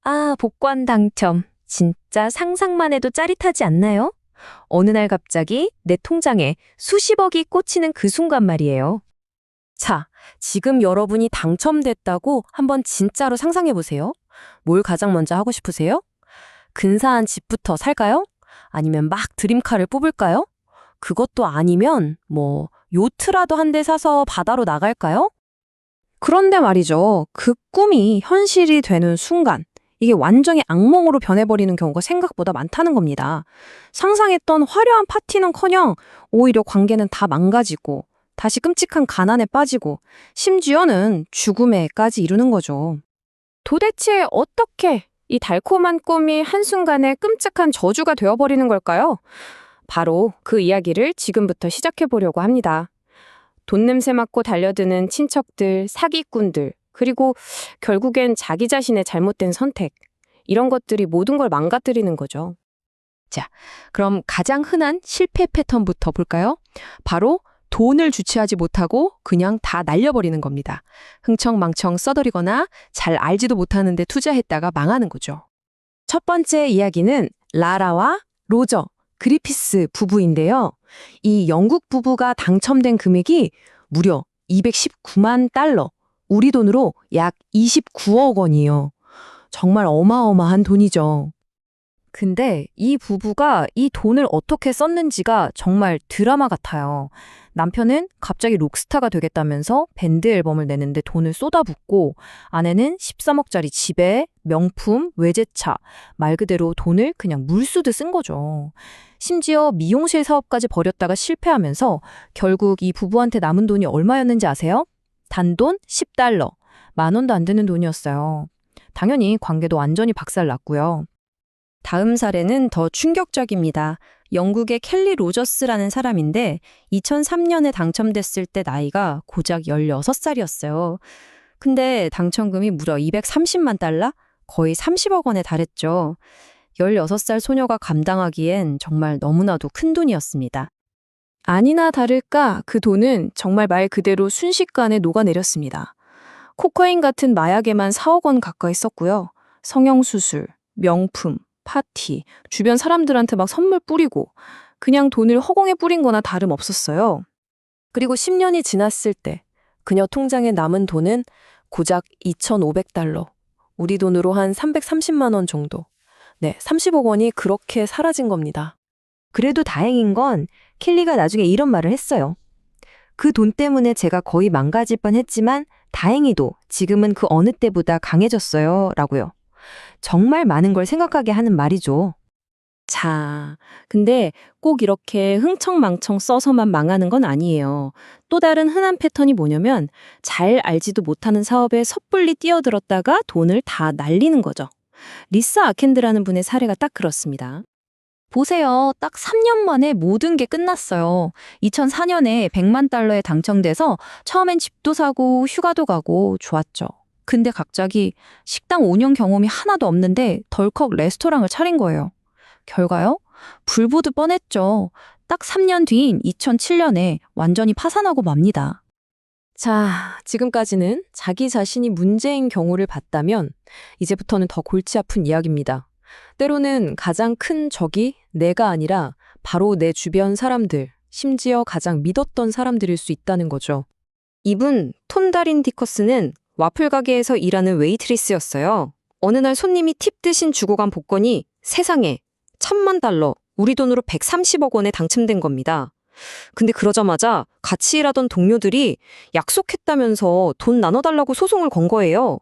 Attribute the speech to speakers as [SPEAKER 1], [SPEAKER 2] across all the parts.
[SPEAKER 1] 아, 복권 당첨. 진짜 상상만 해도 짜릿하지 않나요? 어느 날 갑자기 내 통장에 수십억이 꽂히는 그 순간 말이에요. 자, 지금 여러분이 당첨됐다고 한번 진짜로 상상해 보세요. 뭘 가장 먼저 하고 싶으세요? 근사한 집부터 살까요? 아니면 막 드림카를 뽑을까요? 그것도 아니면 요트라도 한 대 사서 바다로 나갈까요? 그런데 말이죠. 그 꿈이 현실이 되는 순간, 이게 완전히 악몽으로 변해버리는 경우가 생각보다 많다는 겁니다. 상상했던 화려한 파티는커녕 오히려 관계는 다 망가지고, 다시 끔찍한 가난에 빠지고, 심지어는 죽음에까지 이르는 거죠. 도대체 어떻게 이 달콤한 꿈이 한순간에 끔찍한 저주가 되어버리는 걸까요? 바로 그 이야기를 지금부터 시작해 보려고 합니다. 돈 냄새 맡고 달려드는 친척들, 사기꾼들, 그리고 결국엔 자기 자신의 잘못된 선택. 이런 것들이 모든 걸 망가뜨리는 거죠. 자, 그럼 가장 흔한 실패 패턴부터 볼까요? 바로 돈을 주체하지 못하고 그냥 다 날려버리는 겁니다. 흥청망청 써버리거나 잘 알지도 못하는데 투자했다가 망하는 거죠. 첫 번째 이야기는 라라와 로저, 그리피스 부부인데요. 이 영국 부부가 당첨된 금액이 무려 219만 달러, 우리 돈으로 약 29억 원이에요. 정말 어마어마한 돈이죠. 근데 이 부부가 이 돈을 어떻게 썼는지가 정말 드라마 같아요. 남편은 갑자기 록스타가 되겠다면서 밴드 앨범을 내는데 돈을 쏟아붓고 아내는 13억짜리 집에 명품, 외제차, 말 그대로 돈을 그냥 물쓰듯 쓴 거죠. 심지어 미용실 사업까지 벌였다가 실패하면서 결국 이 부부한테 남은 돈이 얼마였는지 아세요? 단돈 10달러, 10,000원도 안 되는 돈이었어요. 당연히 관계도 완전히 박살났고요. 다음 사례는 더 충격적입니다. 영국의 켈리 로저스라는 사람인데 2003년에 당첨됐을 때 나이가 고작 16살이었어요. 근데 당첨금이 무려 230만 달러? 거의 30억 원에 달했죠. 16살 소녀가 감당하기엔 정말 너무나도 큰 돈이었습니다. 아니나 다를까 그 돈은 정말 말 그대로 순식간에 녹아내렸습니다. 코카인 같은 마약에만 4억 원 가까이 썼고요. 성형수술, 명품, 파티, 주변 사람들한테 막 선물 뿌리고 그냥 돈을 허공에 뿌린 거나 다름없었어요. 그리고 10년이 지났을 때 그녀 통장에 남은 돈은 고작 2,500달러, 우리 돈으로 한 330만 원 정도. 네, 30억 원이 그렇게 사라진 겁니다. 그래도 다행인 건 켈리가 나중에 이런 말을 했어요. 그 돈 때문에 제가 거의 망가질 뻔했지만 다행히도 지금은 그 어느 때보다 강해졌어요. 라고요. 정말 많은 걸 생각하게 하는 말이죠. 자, 근데 꼭 이렇게 흥청망청 써서만 망하는 건 아니에요. 또 다른 흔한 패턴이 뭐냐면 잘 알지도 못하는 사업에 섣불리 뛰어들었다가 돈을 다 날리는 거죠. 리사 아켄드라는 분의 사례가 딱 그렇습니다. 보세요. 딱 3년 만에 모든 게 끝났어요. 2004년에 100만 달러에 당첨돼서 처음엔 집도 사고 휴가도 가고 좋았죠. 근데 갑자기 식당 5년 경험이 하나도 없는데 덜컥 레스토랑을 차린 거예요. 결과요? 불보듯 뻔했죠. 딱 3년 뒤인 2007년에 완전히 파산하고 맙니다. 자, 지금까지는 자기 자신이 문제인 경우를 봤다면 이제부터는 더 골치 아픈 이야기입니다. 때로는 가장 큰 적이 내가 아니라 바로 내 주변 사람들, 심지어 가장 믿었던 사람들일 수 있다는 거죠. 이분 톤다린 디커스는 와플 가게에서 일하는 웨이트리스였어요. 어느 날 손님이 팁 대신 주고 간 복권이 세상에 1,000만 달러, 우리 돈으로 130억 원에 당첨된 겁니다. 근데 그러자마자 같이 일하던 동료들이 약속했다면서 돈 나눠달라고 소송을 건 거예요.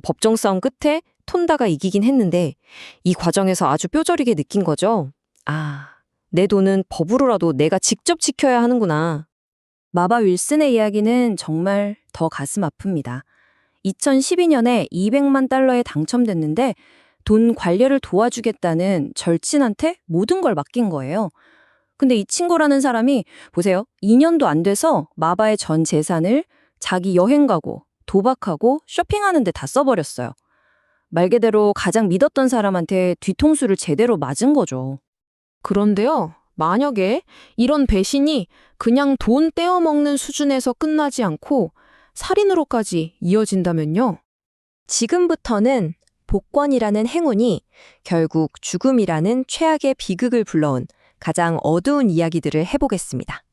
[SPEAKER 1] 법정 싸움 끝에 톤다가 이기긴 했는데 이 과정에서 아주 뼈저리게 느낀 거죠. 아, 내 돈은 법으로라도 내가 직접 지켜야 하는구나. 마바 윌슨의 이야기는 정말 더 가슴 아픕니다. 2012년에 200만 달러에 당첨됐는데 돈 관리를 도와주겠다는 절친한테 모든 걸 맡긴 거예요. 근데 이 친구라는 사람이 보세요. 2년도 안 돼서 마바의 전 재산을 자기 여행 가고 도박하고 쇼핑하는 데 다 써버렸어요. 말 그대로 가장 믿었던 사람한테 뒤통수를 제대로 맞은 거죠. 그런데요, 만약에 이런 배신이 그냥 돈 떼어먹는 수준에서 끝나지 않고 살인으로까지 이어진다면요. 지금부터는 복권이라는 행운이 결국 죽음이라는 최악의 비극을 불러온 가장 어두운 이야기들을 해보겠습니다.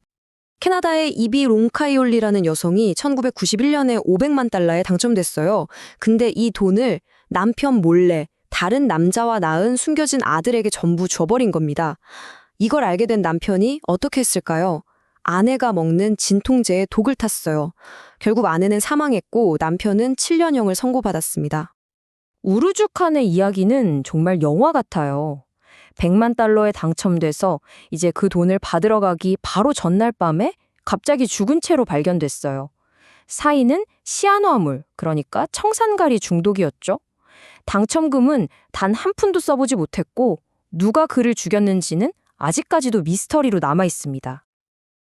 [SPEAKER 1] 캐나다의 이비 롱카이올리라는 여성이 1991년에 500만 달러에 당첨됐어요. 근데 이 돈을 남편 몰래 다른 남자와 낳은 숨겨진 아들에게 전부 줘버린 겁니다. 이걸 알게 된 남편이 어떻게 했을까요? 아내가 먹는 진통제에 독을 탔어요. 결국 아내는 사망했고 남편은 7년형을 선고받았습니다. 우르주칸의 이야기는 정말 영화 같아요. 100만 달러에 당첨돼서 이제 그 돈을 받으러 가기 바로 전날 밤에 갑자기 죽은 채로 발견됐어요. 사인은 시아노아물, 그러니까 청산가리 중독이었죠. 당첨금은 단 한 푼도 써보지 못했고 누가 그를 죽였는지는 아직까지도 미스터리로 남아 있습니다.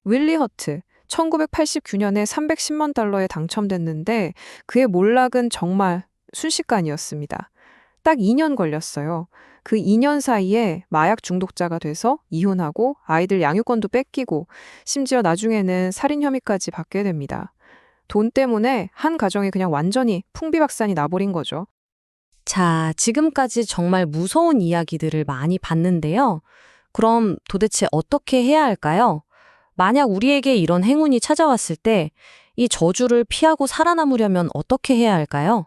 [SPEAKER 2] 윌리 허트, 1989년에 310만 달러에 당첨됐는데 그의 몰락은 정말 순식간이었습니다. 딱 2년 걸렸어요. 그 2년 사이에 마약 중독자가 돼서 이혼하고 아이들 양육권도 뺏기고 심지어 나중에는 살인 혐의까지 받게 됩니다. 돈 때문에 한 가정이 그냥 완전히 풍비박산이 나버린 거죠.
[SPEAKER 1] 자, 지금까지 정말 무서운 이야기들을 많이 봤는데요. 그럼 도대체 어떻게 해야 할까요? 만약 우리에게 이런 행운이 찾아왔을 때 이 저주를 피하고 살아남으려면 어떻게 해야 할까요?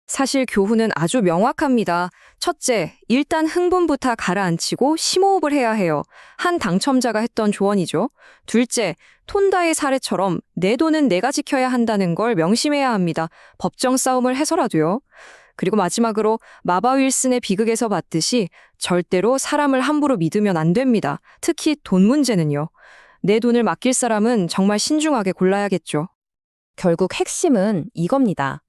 [SPEAKER 1] 사실 교훈은 아주 명확합니다. 첫째, 일단 흥분부터 가라앉히고 심호흡을 해야 해요. 한 당첨자가 했던 조언이죠. 둘째, 톤다의 사례처럼 내 돈은 내가 지켜야 한다는 걸 명심해야 합니다. 법정 싸움을 해서라도요. 그리고 마지막으로 마바 윌슨의 비극에서 봤듯이 절대로 사람을 함부로 믿으면 안 됩니다. 특히 돈 문제는요. 내 돈을 맡길 사람은 정말 신중하게 골라야겠죠. 결국 핵심은 이겁니다.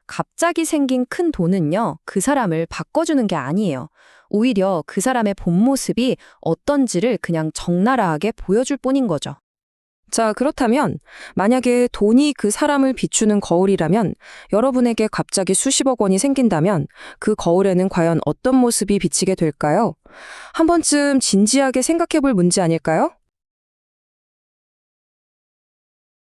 [SPEAKER 1] 갑자기 생긴 큰 돈은요, 그 사람을 바꿔주는 게 아니에요. 오히려 그 사람의 본 모습이 어떤지를 그냥 적나라하게 보여줄 뿐인 거죠. 자, 그렇다면 만약에 돈이 그 사람을 비추는 거울이라면 여러분에게 갑자기 수십억 원이 생긴다면 그 거울에는 과연 어떤 모습이 비치게 될까요? 한 번쯤 진지하게 생각해 볼 문제 아닐까요?